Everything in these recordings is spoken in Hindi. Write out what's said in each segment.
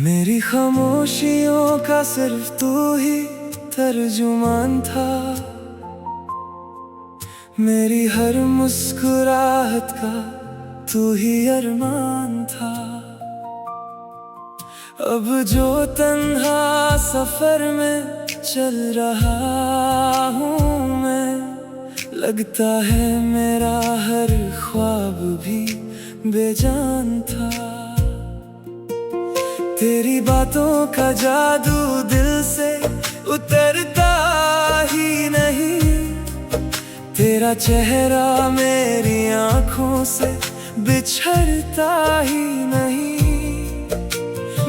मेरी खामोशियों का सिर्फ तू ही तर्जुमान था। मेरी हर मुस्कुराहट का तू ही अरमान था। अब जो तन्हा सफर में चल रहा हूँ मैं, लगता है मेरा हर ख्वाब भी बेजान था। तेरी बातों का जादू दिल से उतरता ही नहीं। तेरा चेहरा मेरी आँखों से बिछड़ता ही नहीं।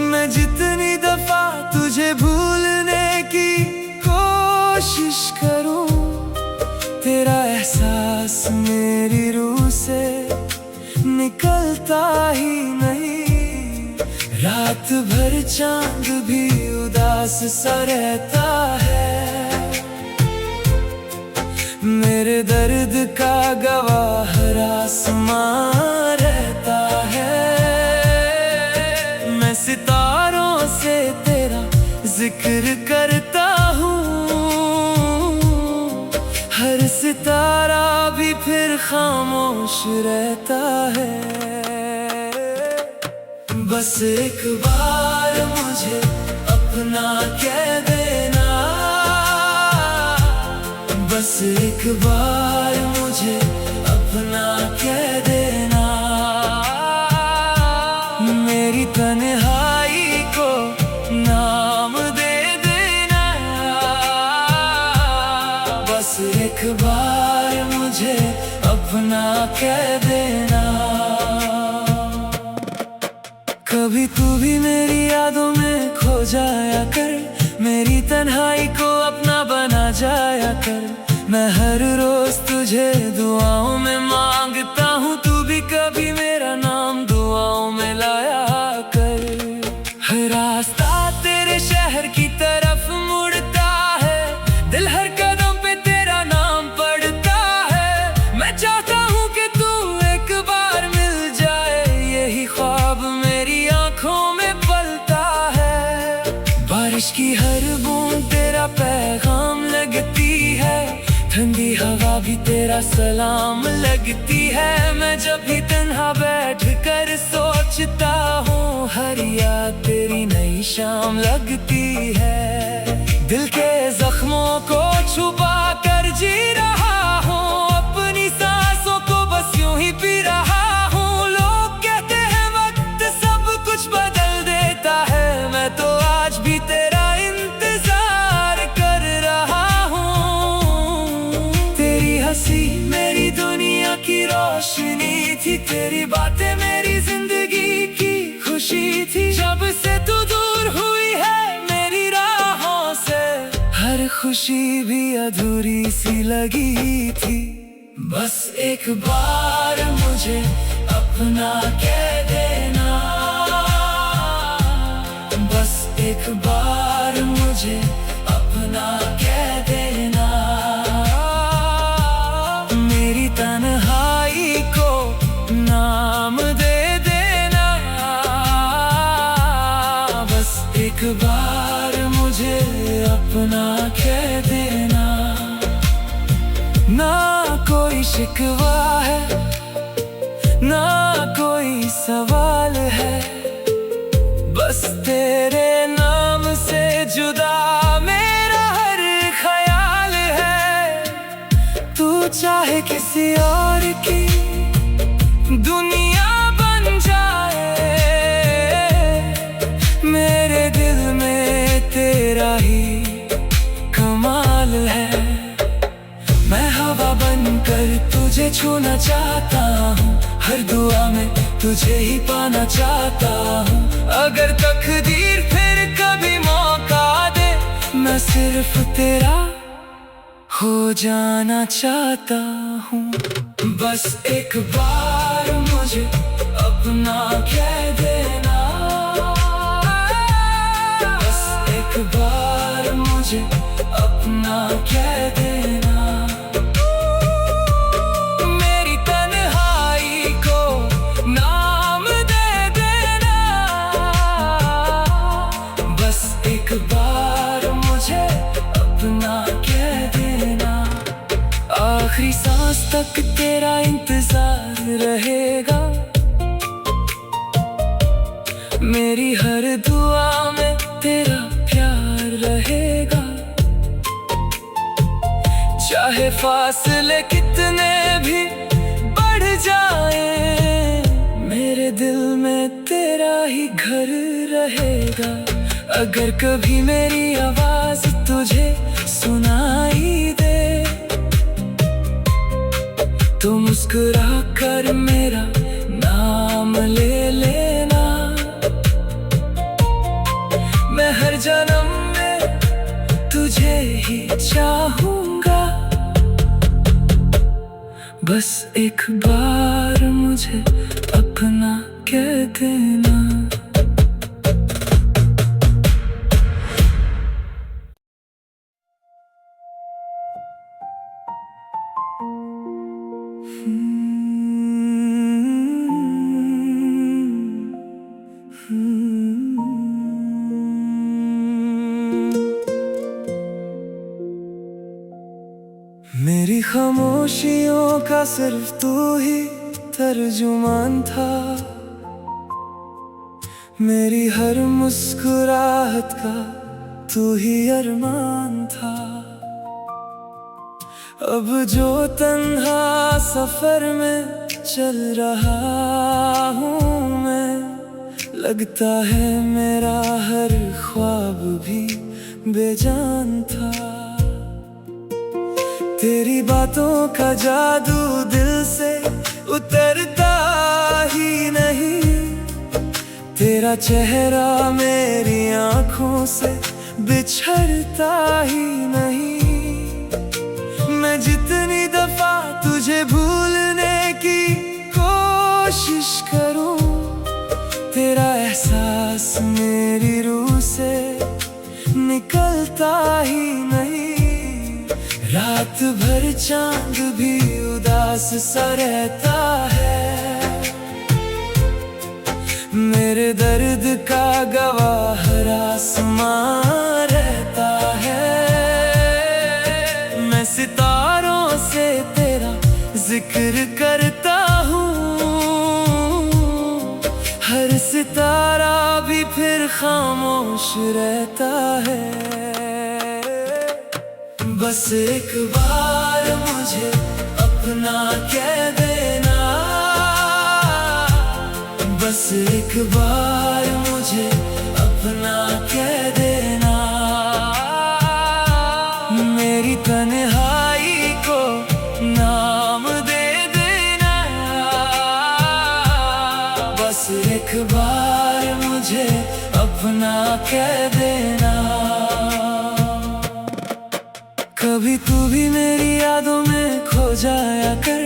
मैं जितनी दफा तुझे भूलने की कोशिश करूं, तेरा एहसास मेरी रूह से निकलता ही नहीं। रात भर चांद भी उदास सा रहता है। मेरे दर्द का गवाह आसमां रहता है। मैं सितारों से तेरा जिक्र करता हूँ। हर सितारा भी फिर खामोश रहता है। बस एक बार मुझे अपना कह देना। बस एक बार मुझे अपना कह देना। मेरी तन्हाई को नाम दे देना। बस एक बार मुझे अपना कह देना। कभी तू भी मेरी यादों में खो जाया कर। मेरी तन्हाई को अपना बना जाया कर। मैं हर रोज तुझे दुआओं में मांगता हूँ। तू भी कभी मेरा नाम दुआओं में लाया कर। हर रास्ता तेरे शहर की तरफ मुड़ता है। दिल हर कदम पे तेरा नाम पढ़ता है। मैं चाहता हूँ कि तू एक बार मिल जाए। यही ख्वाब मेरी आंखों में पलता है। बारिश की हर बूंद तेरा पैगाम लगती है। ठंडी हवा भी तेरा सलाम लगती है। मैं जब भी तन्हा बैठ कर सोचता हूँ, हर याद तेरी नई शाम लगती है। दिल के जख्मों को छुपा कर जी रहा हूँ। अपनी सांसों को बस यूं ही पी रहा हूँ। लोग कहते हैं वक्त सब कुछ बदल देता है। मैं तो आज भी तेरा इंतजार कर रहा हूँ। तेरी हंसी मेरी दुनिया की रोशनी थी। तेरी बातें मेरी जिंदगी की खुशी थी। जब से तू दूर हुई है मेरी राहों से, हर खुशी भी अधूरी सी लगी थी। बस एक बार मुझे अपना कह देना। बस एक बार मुझे अपना कह देना। मेरी तन्हाई को नाम दे देना। बस एक बार मुझे अपना कह देना। ना कोई शिकवा है, ना कोई सवाल है। बस तेरे नाम से जुदा मेरा हर ख्याल है। तू चाहे किसी और की दुनिया बन जाए, मेरे दिल में तेरा ही कमाल है। मैं हवा बनकर तुझे छूना चाहता हूँ। हर दुआ में तुझे ही पाना चाहता हूँ। अगर तकदीर फिर कभी मौका दे, मैं सिर्फ तेरा हो जाना चाहता हूँ। बस एक बार मुझे अपना कह देना। बस एक बार मुझे अपना कह देना। मेरी तन्हाई को नाम दे देना। तक तेरा इंतजार रहेगा। मेरी हर दुआ में तेरा प्यार रहेगा। चाहे फासले कितने भी बढ़ जाए, मेरे दिल में तेरा ही घर रहेगा। अगर कभी मेरी आवाज तुझे सुनाई दे, तो मुस्कुरा कर मेरा नाम ले लेना। मैं हर जन्म में तुझे ही चाहूंगा। बस एक बार मुझे अपना कह देना। मेरी खामोशियों का सिर्फ तू ही तर्जुमान था। मेरी हर मुस्कुराहट का तू ही अरमान था। अब जो तन्हा सफर में चल रहा हूँ मैं, लगता है मेरा हर ख्वाब भी बेजान था। तेरी बातों का जादू दिल से उतरता ही नहीं। तेरा चेहरा मेरी आँखों से बिछड़ता ही नहीं। मैं जितनी दफा तुझे भूलने की कोशिश करूं, तेरा एहसास मेरी रूह से निकलता ही नहीं। रात भर चांद भी उदास सा रहता है। मेरे दर्द का गवाह आसमां रहता है। मैं सितारों से तेरा जिक्र करता हूँ। हर सितारा भी फिर खामोश रहता है। बस एक बार मुझे अपना कह देना। बस एक बार मुझे अपना कह देना। मेरी तन्हाई को नाम दे देना। बस एक बार मुझे अपना कह देना। कभी तू भी मेरी यादों में खो जाया कर।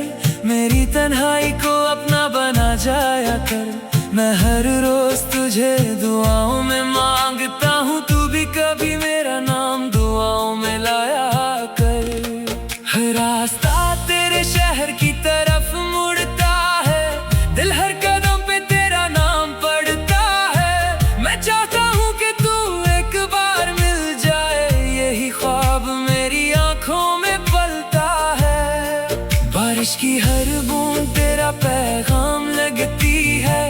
मेरी तन्हाई को अपना बना जाया कर। मैं हर रोज तुझे दुआओं में मांगता हूँ। तू भी कभी मेरा नाम दुआओं में लाया कर। हर रास्ता तेरे शहर की तरफ मुड़ता है। दिल हर कदम पे तेरा नाम पढ़ता है। मैं चाहता हूँ कि तू एक बार मिल जाए। यही ख्वाब मेरी आंखों में पलता है। बारिश की हर बूंद तेरा पैगाम लगती है।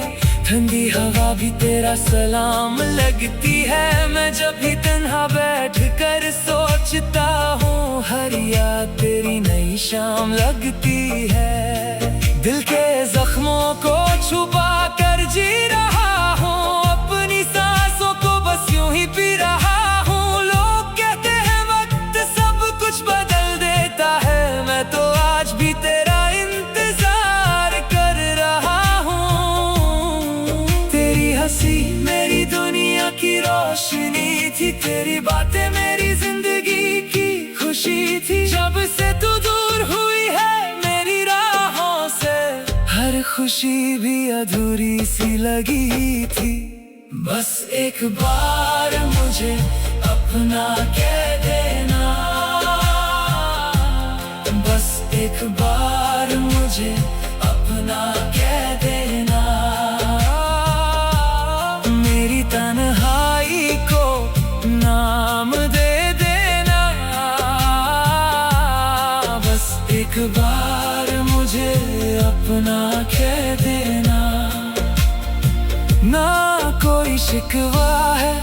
ठंडी हवा भी तेरा सलाम लगती है। मैं जब भी तन्हा बैठ कर सोचता हूँ, हर याद तेरी नई शाम लगती है। दिल के जख्मों को छुपा कर जी रहा हूँ। अपनी सांसों को बस यूं ही पी रहा हूँ। लोग कहते हैं वक्त सब कुछ बदल देता है। मैं तो आज भी तेरा इंतजार कर रहा हूँ। तेरी हंसी मेरी दुनिया की रोशनी थी। तेरी बातें मेरी जिंदगी की खुशी थी। जब से तू दूर हुई है मेरी राहों से, हर खुशी भी अधूरी सी लगी थी। बस एक बार मुझे अपना कह देना। बस एक बार मुझे अपना कह देना। मेरी तन्हाई को नाम दे देना। बस एक बार शिकवा है,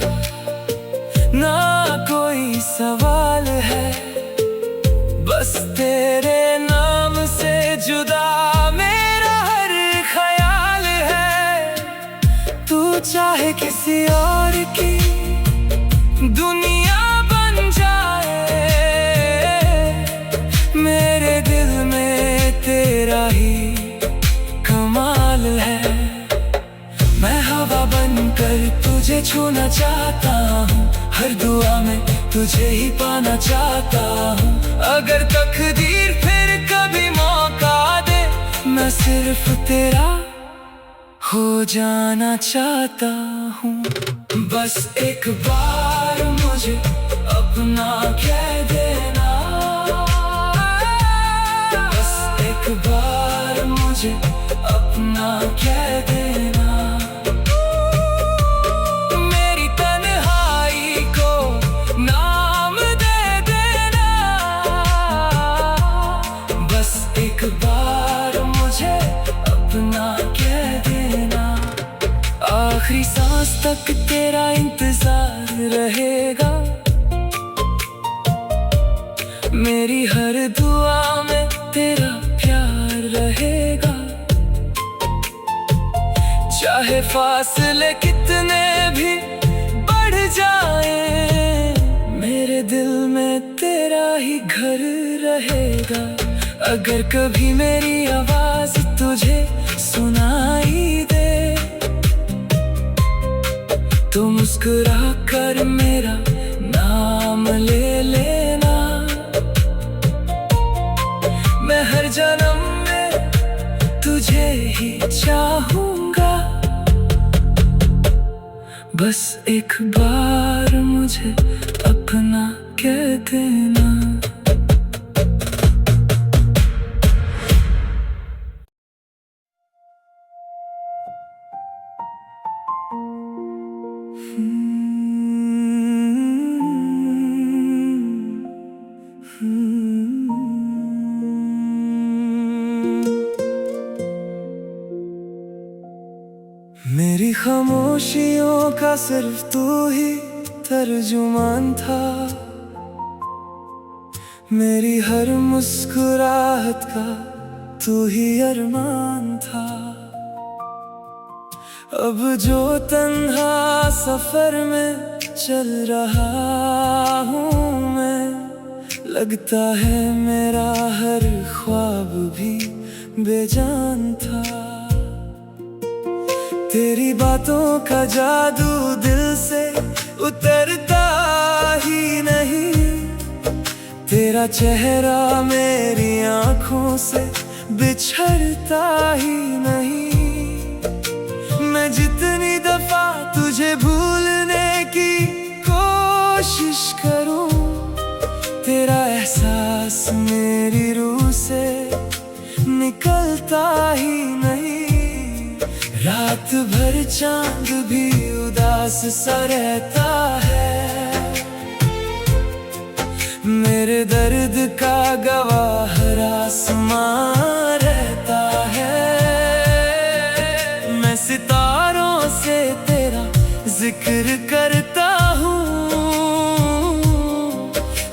ना कोई सवाल है। बस तेरे नाम से जुदा मेरा हर ख्याल है। तू चाहे किसी और की दुनिया बन जाए, मेरे दिल में तेरा ही कमाल है। मैं हवा बनकर तुझे छूना चाहता हूँ, हर दुआ में तुझे ही पाना चाहता हूँ। अगर तकदीर फिर कभी मौका दे, मैं सिर्फ तेरा हो जाना चाहता हूँ। बस एक बार मुझे अपना कह देना, बस एक बार मुझे अपना कह देना। मेरी तन्हाई को नाम दे देना, बस एक बार मुझे अपना कह देना। आखिरी सांस तक तेरा इंतजार रहेगा, मेरी हर दुआ में तेरा प्यार रहेगा। चाहे फासले कितने भी बढ़ जाए, मेरे दिल में तेरा ही घर रहेगा। अगर कभी मेरी आवाज तुझे सुनाई दे, तो मुस्कुरा कर मेरा नाम ले लेना। मैं हर जन्म में तुझे ही चाहूंगा, बस एक बार मुझे अपना कह देना। मेरी खामोशियों का सिर्फ तू ही तर्जुमान था, मेरी हर मुस्कुराहट का तू ही अरमान था। अब जो तन्हा सफर में चल रहा हूँ मैं, लगता है मेरा हर ख्वाब भी बेजान था। तेरी बातों का जादू दिल से उतरता ही नहीं, तेरा चेहरा मेरी आँखों से बिछड़ता ही नहीं। मैं जितनी दफा तुझे भूलने की कोशिश करूं, तेरा एहसास मेरी रूह से निकलता ही नहीं। रात भर चांद भी उदास सा रहता है, मेरे दर्द का गवाह आसमां रहता है। मैं सितारों से तेरा जिक्र करता हूँ,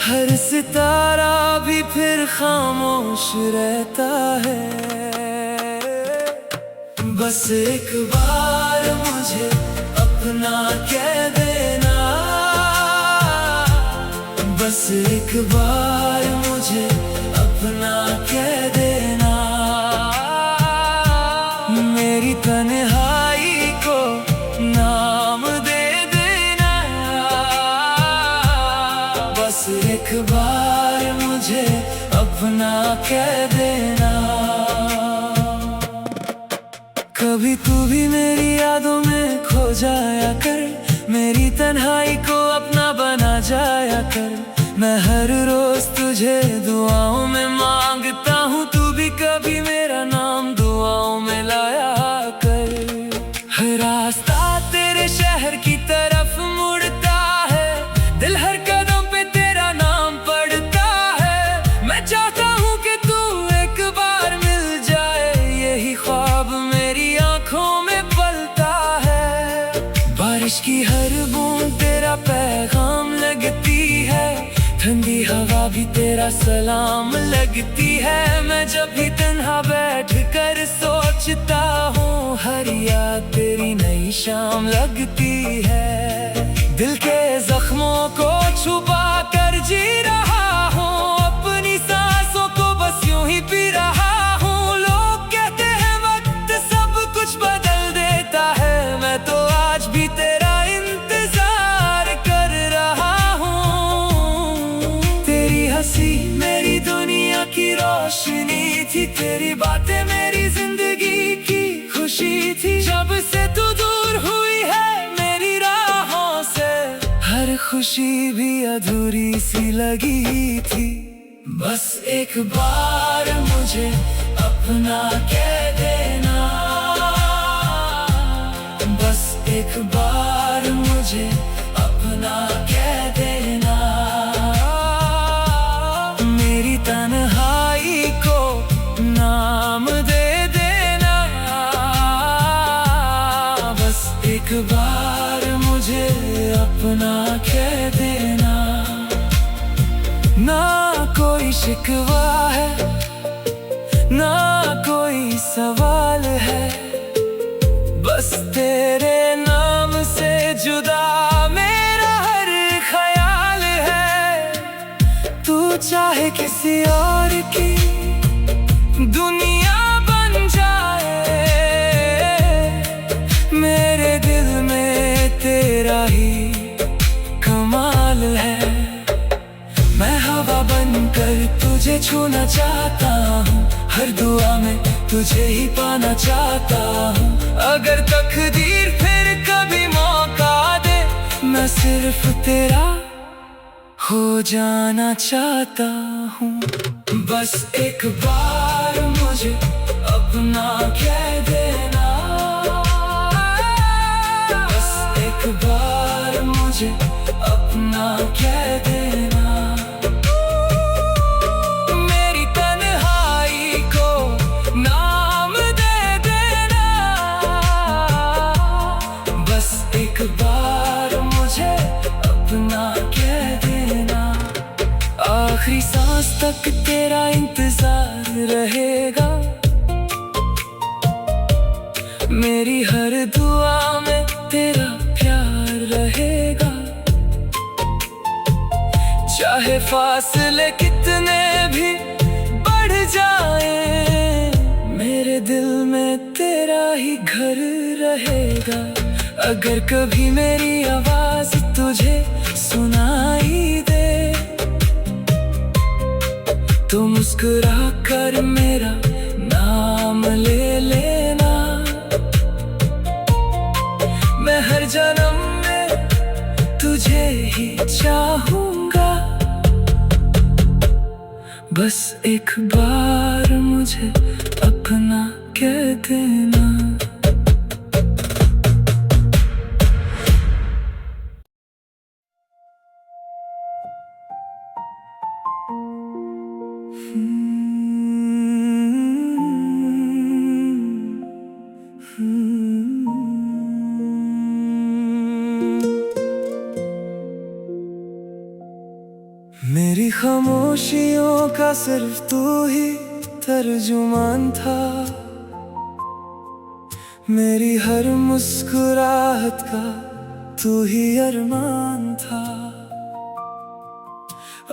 हर सितारा भी फिर खामोश रहता है। बस एक बार मुझे अपना कह देना, बस एक बार मुझे अपना कह देना। मेरी तन्हाई को नाम दे देना, बस एक बार मुझे अपना कह देना। कभी तू भी मेरी यादों में खो जाया कर, मेरी तन्हाई को अपना बना जाया कर। मैं हर रोज तुझे दुआओं में मांगता हूँ, तू भी कभी मेरा नाम दुआओं में लाया कर। हर रास्ता तेरे शहर की तरफ मुड़ता है, दिल हर कदम पे तेरा नाम पढ़ता है। मैं चाहता हूँ कि तू एक बार मिल जाए, यही ख्वाब मेरी आंखों में पलता है। बारिश की हर बूंद तेरा पैगाम लगती है, ठंडी हवा भी तेरा सलाम लगती है। मैं जब भी तन्हा बैठ कर सोचता हूँ, हर याद तेरी नई शाम लगती है। दिल के जख्मों को छुपा कर जी रहा हूँ, अपनी सांसों को बस यूं ही पी रहा हूँ। लोग कहते हैं वक्त सब कुछ बदल देता है, मैं तो आज भी तेरा इंतजार कर रहा हूँ। तेरी हंसी मेरी दुनिया की रोशनी थी, तेरी बातें मेरी जिंदगी की खुशी थी। जब से तू दूर हुई है मेरी राहों से, हर खुशी भी अधूरी सी लगी थी। बस एक बार मुझे अपना कह देना, बस एक बार मुझे अपना कह देना। मेरी तन्हाई को नाम दे देना, बस एक बार मुझे अपना कह देना। ना कोई शिकवा है, ना कोई सवाल है, बस तेरे नाम से जुदा मेरा हर ख्याल है। तू चाहे किसी और की दुनिया बन जाए, मेरे दिल में तेरा ही कमाल है। मैं हवा बनकर तुझे छूना चाहता हूँ, हर दुआ में तुझे ही पाना चाहता हूँ। अगर तकदीर फिर कभी मौका दे, मैं सिर्फ तेरा हो जाना चाहता हूँ। बस एक बार मुझे अपना कह देना, बस एक बार मुझे अपना कह देना। मेरी तन्हाई को नाम दे देना, बस एक बार मुझे अपना कह देना। आखिरी सांस तक तेरा इंतजार रहेगा, मेरी हर दुआ में तेरा प्यार रहेगा। चाहे फासले कितने भी बढ़ जाए, मेरे दिल में तेरा ही घर रहेगा। अगर कभी मेरी आवाज तुझे सुनाई दे, तो मुस्कुरा कर मेरा नाम ले लेना। मैं हर जन्म में तुझे ही चाहूंगा, बस एक बार मुझे अपना कह देना। मेरी खामोशियों का सिर्फ तू ही तर्जुमान था, मेरी हर मुस्कुराहट का तू ही अरमान था।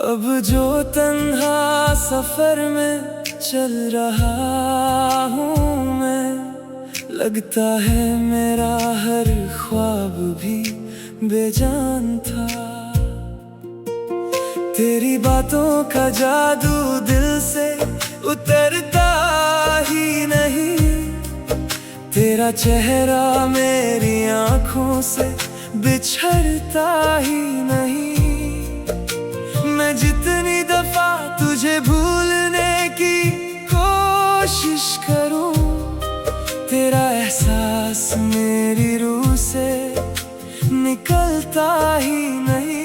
अब जो तन्हा सफर में चल रहा हूँ मैं, लगता है मेरा हर ख्वाब भी बेजान था। तेरी बातों का जादू दिल से उतरता ही नहीं, तेरा चेहरा मेरी आँखों से बिछड़ता ही नहीं। मैं जितनी दफा तुझे भूलने की कोशिश करूं, तेरा एहसास मेरी रूह से निकलता ही नहीं।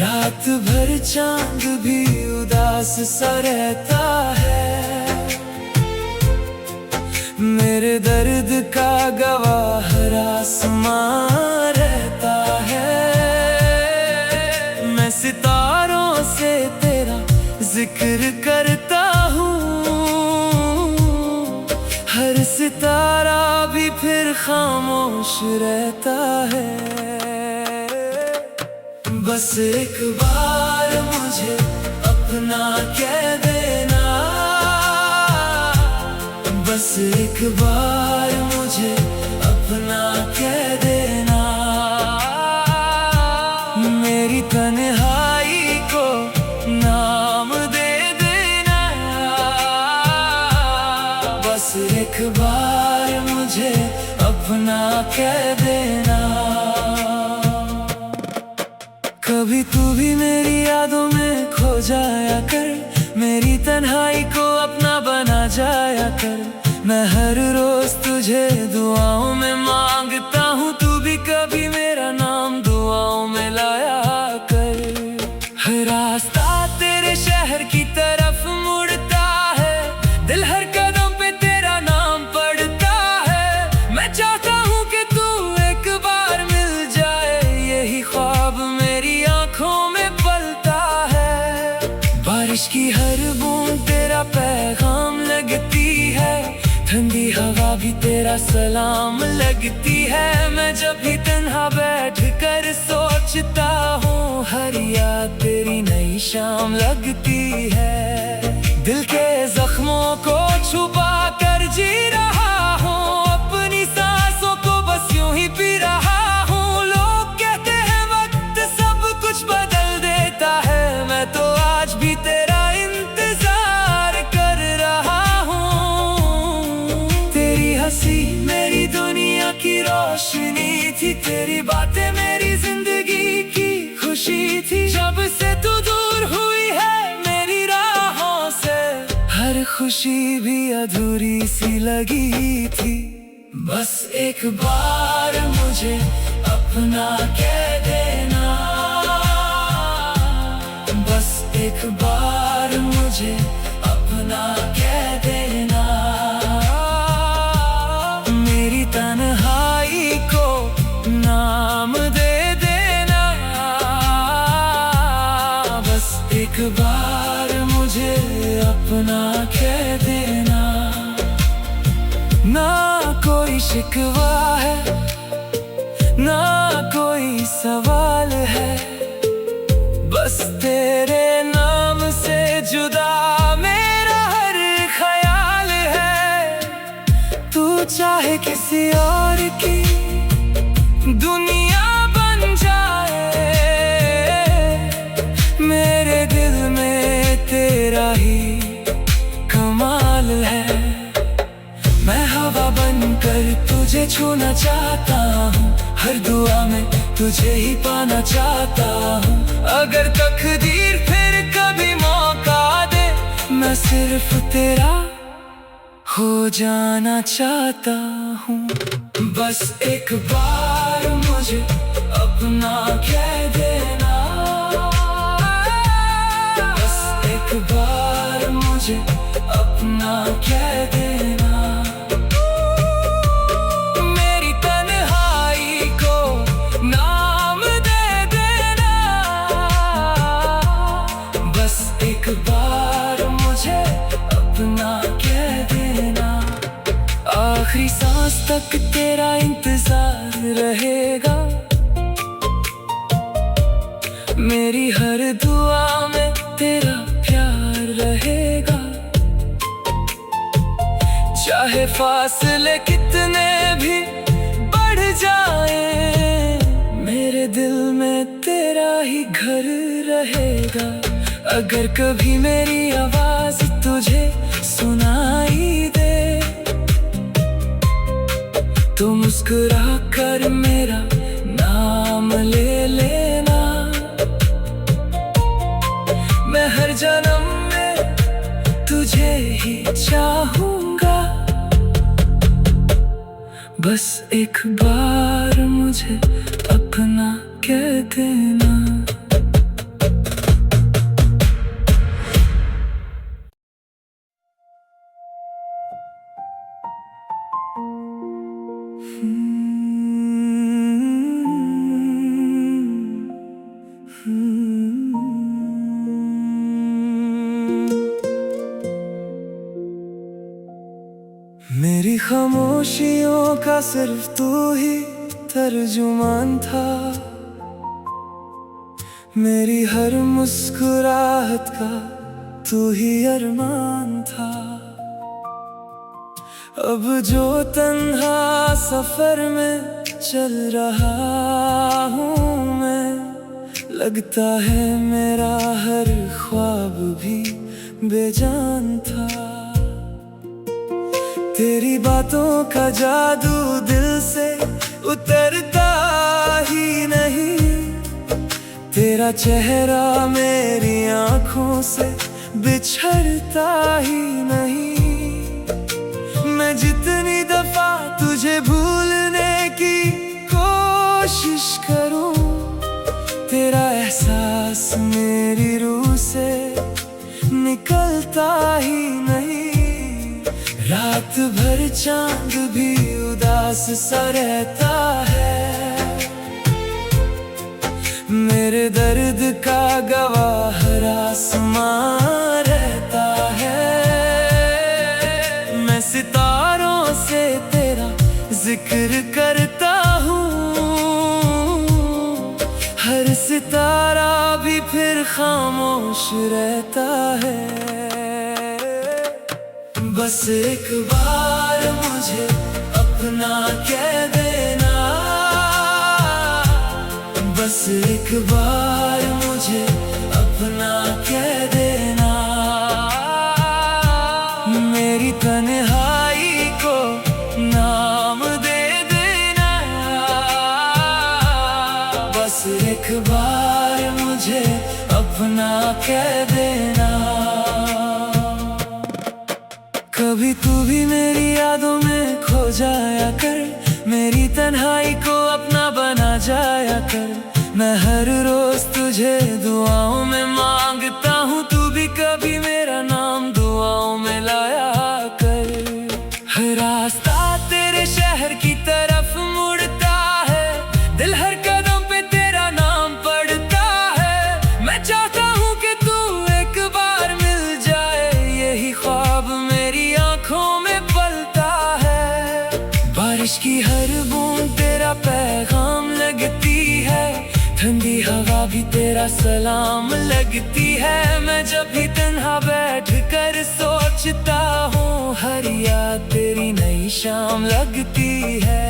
रात भर चांद भी उदास सा रहता है, मेरे दर्द का गवाह आसमां रहता है। मैं सितारों से तेरा जिक्र करता हूँ, हर सितारा भी फिर खामोश रहता है। बस एक बार मुझे अपना कह देना, बस एक बार मुझे अपना कह देना। मेरी तन्हाई को नाम दे देना, बस एक बार मुझे अपना कह देना। कभी तू भी मेरी यादों में खो जाया कर, मेरी तन्हाई को अपना बना जाया कर। मैं हर रोज तुझे दुआओं में मांगता हूँ, तू भी कभी मेरा नाम दुआओं में लाया कर। हर रास्ता तेरे शहर की तरफ मुड़ता है, दिल हर कदम पे तेरा नाम पढ़ता है। मैं चाहता हूँ कि तू एक बार मिल जाए, यही ख्वाब मेरी आंखों में पलता है। बारिश की हर बूंद तेरा पैगाम लगती है, ठंडी हवा भी तेरा सलाम लगती है। मैं जब भी तन्हा बैठ कर सोचता हूँ, हर याद तेरी नई शाम लगती है। दिल के जख्मों को छुपा कर जी रहा हूँ, अपनी सांसों को बस यूं ही पी रहा हूँ। लोग कहते हैं वक्त सब कुछ बदल देता है, मैं तो आज भी तेरा इंतजार कर रहा हूँ। तेरी हंसी मेरी दुनिया की रोशनी थी, तेरी बातें मेरी जिंदगी की खुशी थी। जब से तू दूर हुई है मेरी राहों से, हर खुशी भी अधूरी सी लगी थी। बस एक बार मुझे अपना कह देना, बस एक बार मुझे अपना कह देना। मेरी तन्हाई को नाम दे देना, बस एक बार मुझे अपना कह देना। ना कोई शिकवा है, ना कोई सवाल है, बस तेरे नाम से जुदा मेरा हर ख्याल है। तू चाहे किसी और की दुनिया बन जाए, मेरे दिल में तेरा ही कमाल है। मैं हवा बनकर तुझे छूना चाहता हूँ, हर दुआ में तुझे ही पाना चाहता हूँ। अगर तकदीर फिर कभी मौका दे, मैं सिर्फ तेरा हो जाना चाहता हूँ। बस एक बार मुझे अपना कह देना, बस एक बार मुझे अपना कह देना। मेरी तन्हाई को नाम दे देना, बस एक बार मुझे अपना कह देना। आखिरी सांस तक तेरा इंतजार रहेगा, मेरी हर दुआ में तेरा प्यार रहेगा। चाहे फासले कितने भी बढ़ जाए, मेरे दिल में तेरा ही घर रहेगा। अगर कभी मेरी आवाज तुझे सुनाई दे, तो मुस्कुरा कर मेरा नाम ले लेना। मैं हर जन्म में तुझे ही चाहूंगा, बस एक बार मुझे अपना कह देना। खामोशियों का सिर्फ तू ही तर्जुमान था। मेरी हर मुस्कुराहट का तू ही अरमान था। अब जो तन्हा सफर में चल रहा हूँ मैं, लगता है मेरा हर ख्वाब भी बेजान था। तेरी बातों का जादू दिल से उतरता ही नहीं, तेरा चेहरा मेरी आंखों से बिछड़ता ही नहीं। मैं जितनी दफा तुझे भूलने की कोशिश करूं, तेरा एहसास मेरी रूह से निकलता ही नहीं। रात भर चांद भी उदास सा रहता है, मेरे दर्द का गवाह आसमां रहता है। मैं सितारों से तेरा जिक्र करता हूँ, हर सितारा भी फिर खामोश रहता है। बस एक बार मुझे अपना कह देना, बस एक बार मुझे अपना कह देना। मेरी तन्हाई को नाम दे देना, बस एक बार मुझे अपना कह देना। कभी तू भी मेरी यादों में खो जाया कर, मेरी तन्हाई को अपना बना जाया कर। मैं हर रोज तुझे दुआओं में मांगता हूँ, तू भी कभी मेरा नाम दुआओं में लाया कर। हर रास्ता तेरे शहर की तरफ मुड़ता है, दिल हर कदम पे तेरा नाम पढ़ता है। मैं चाहता हूँ कि तू एक बार मिल जाए, यही ख्वाब मेरी आंखों में पलता है। बारिश की हर बूंद तेरा पैगाम लगती है, ठंडी हवा भी तेरा सलाम लगती है। मैं जब भी तन्हा बैठ कर सोचता हूँ, हर याद तेरी नई शाम लगती है।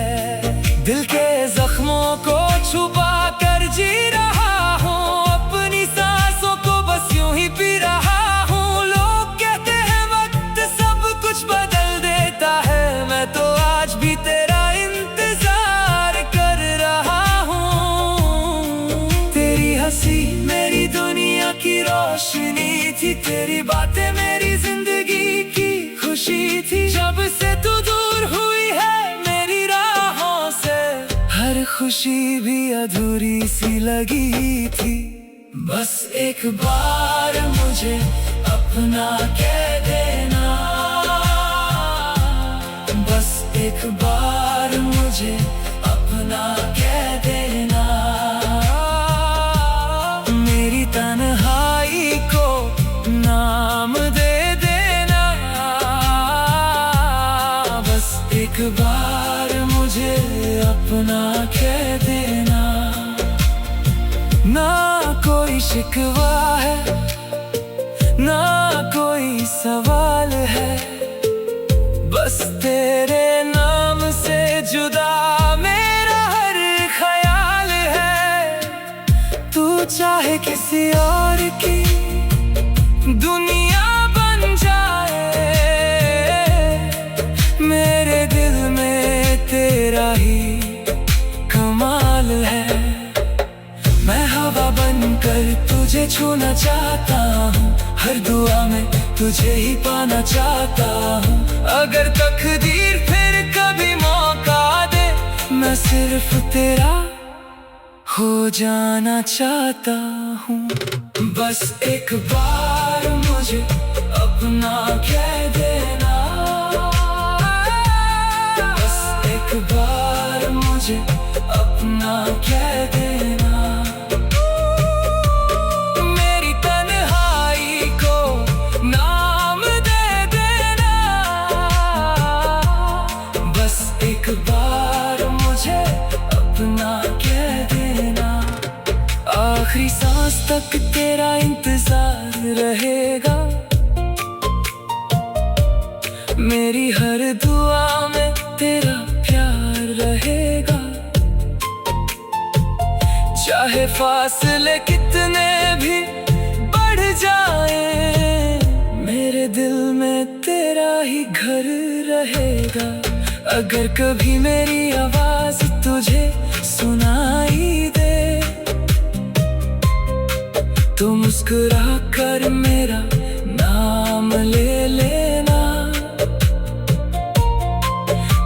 दिल के जख्मों को छुपा कर जी रहा हूँ, अपनी सांसों को बस यूं ही पी रहा हूँ। लोग कहते हैं वक्त सब कुछ बदल देता है, मैं तो आज भी तेरा इंतजार कर रहा हूँ। तेरी हंसी मेरी दुनिया की रोशनी थी, तेरी बातें मेरी जिंदगी की खुशी थी। जब से तू दूर हुई है मेरी राहों से, हर खुशी भी अधूरी सी लगी थी। बस एक बार मुझे अपना कह देना, बस एक बार मुझे अपना कह देना। मेरी तन्हाई को नाम दे देना, बस एक बार मुझे अपना कह देना। ना कोई शिकवा है, ना कोई सवाल है, बस तेरे नाम से जुदा मेरा हर ख्याल है। तू चाहे किसी और की दुनिया बन जाए, मेरे दिल में तेरा ही कमाल है। मैं हवा बनकर तुझे छूना चाहता हूँ, हर दुआ में तुझे ही पाना चाहता हूँ। अगर तकदीर फिर कभी मौका दे, मैं सिर्फ तेरा हो जाना चाहता हूँ। बस एक बार मुझे अपना कह देना, बस एक बार मुझे अपना कह देना। मेरी तन्हाई को नाम दे देना, बस अपना कह देना। आखिरी सांस तक तेरा इंतजार रहेगा, मेरी हर दुआ में तेरा प्यार रहेगा। चाहे फासले कितने भी बढ़ जाए, मेरे दिल में तेरा ही घर रहेगा। अगर कभी मेरी आवाज तुझे सुनाई दे, तो मुस्कुरा कर मेरा नाम ले लेना।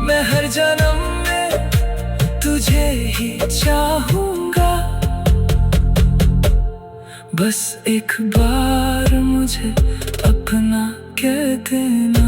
मैं हर जन्म में तुझे ही चाहूंगा, बस एक बार मुझे अपना कह देना।